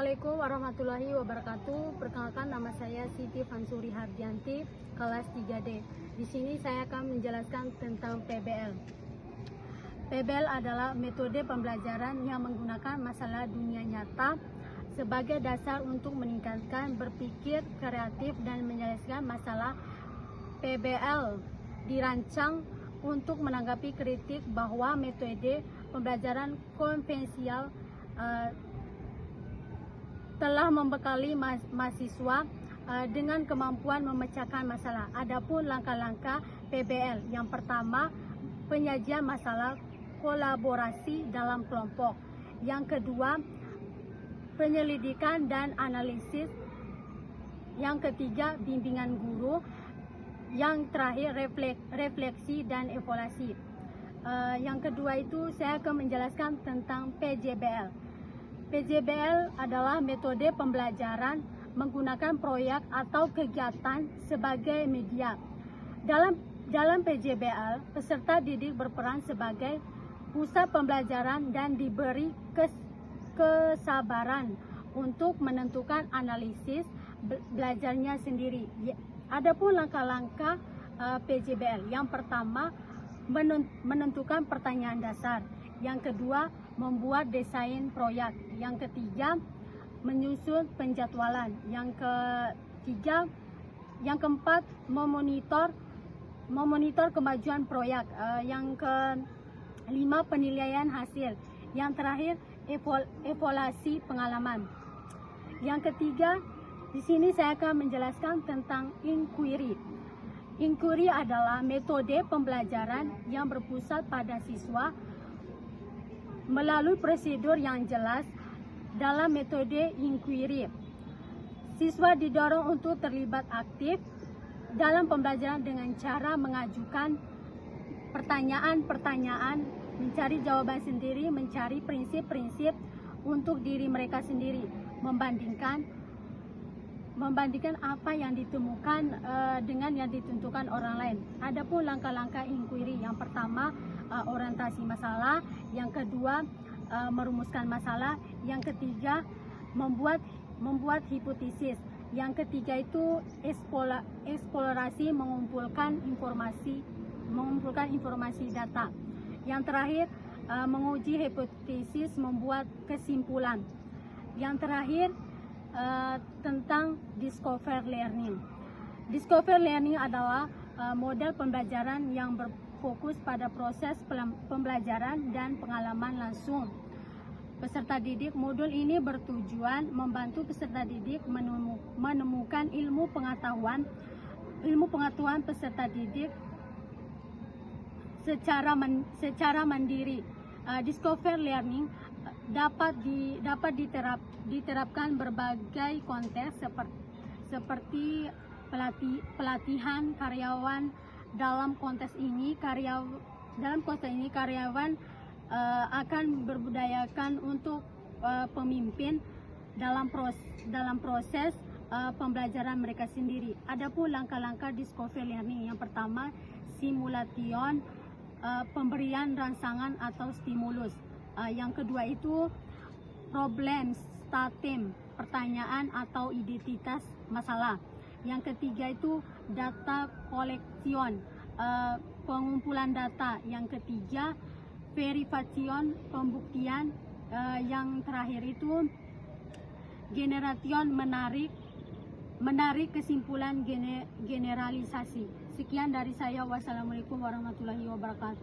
Assalamualaikum warahmatullahi wabarakatuh. Perkenalkan, nama saya Siti Fansuri Hardianti, kelas 3D. Di sini saya akan menjelaskan tentang PBL. PBL adalah metode pembelajaran yang menggunakan masalah dunia nyata sebagai dasar untuk meningkatkan berpikir kreatif dan menyelesaikan masalah. PBL dirancang untuk menanggapi kritik bahwa metode pembelajaran konvensional telah membekali mahasiswa dengan kemampuan memecahkan masalah. Adapun langkah-langkah PBL, yang pertama, penyajian masalah kolaborasi dalam kelompok. Yang kedua, penyelidikan dan analisis. Yang ketiga, bimbingan guru. Yang terakhir, refleksi dan evaluasi. Yang kedua itu saya akan menjelaskan tentang PJBL. PJBL adalah metode pembelajaran menggunakan proyek atau kegiatan sebagai media. Dalam PJBL, peserta didik berperan sebagai pusat pembelajaran dan diberi kesabaran untuk menentukan analisis belajarnya sendiri. Adapun langkah-langkah PJBL, yang pertama, menentukan pertanyaan dasar. Yang kedua, membuat desain proyek. Yang ketiga, menyusun penjadwalan. Yang keempat, memonitor kemajuan proyek. Yang kelima, penilaian hasil. Yang terakhir, evaluasi pengalaman. Yang ketiga, di sini saya akan menjelaskan tentang inquiry. Inquiry adalah metode pembelajaran yang berpusat pada siswa melalui prosedur yang jelas. Dalam metode inquiry, siswa didorong untuk terlibat aktif dalam pembelajaran dengan cara mengajukan pertanyaan-pertanyaan, mencari jawaban sendiri, mencari prinsip-prinsip untuk diri mereka sendiri, membandingkan apa yang ditemukan dengan yang ditentukan orang lain. Adapun langkah-langkah inquiry, yang pertama, orientasi masalah. Yang kedua, merumuskan masalah. Yang ketiga, membuat hipotesis. Yang ketiga itu eksplorasi, mengumpulkan informasi data. Yang terakhir, menguji hipotesis, membuat kesimpulan. Yang terakhir, tentang discover learning. Discover learning adalah model pembelajaran yang berfokus pada proses pembelajaran dan pengalaman langsung peserta didik. Modul ini bertujuan membantu peserta didik menemukan ilmu pengetahuan peserta didik secara mandiri. Discover learning dapat diterapkan berbagai konteks seperti pelatihan karyawan. Dalam konteks ini karyawan akan berbudayakan untuk pemimpin dalam proses pembelajaran mereka sendiri. Adapun langkah-langkah discover learning, yang pertama, simulation, pemberian rangsangan atau stimulus. Yang kedua itu problem statement, pertanyaan atau identitas masalah. Yang ketiga itu data collection, pengumpulan data. Yang ketiga, verification, pembuktian. Yang terakhir itu generation, menarik kesimpulan generalisasi. Sekian dari saya. Wassalamualaikum warahmatullahi wabarakatuh.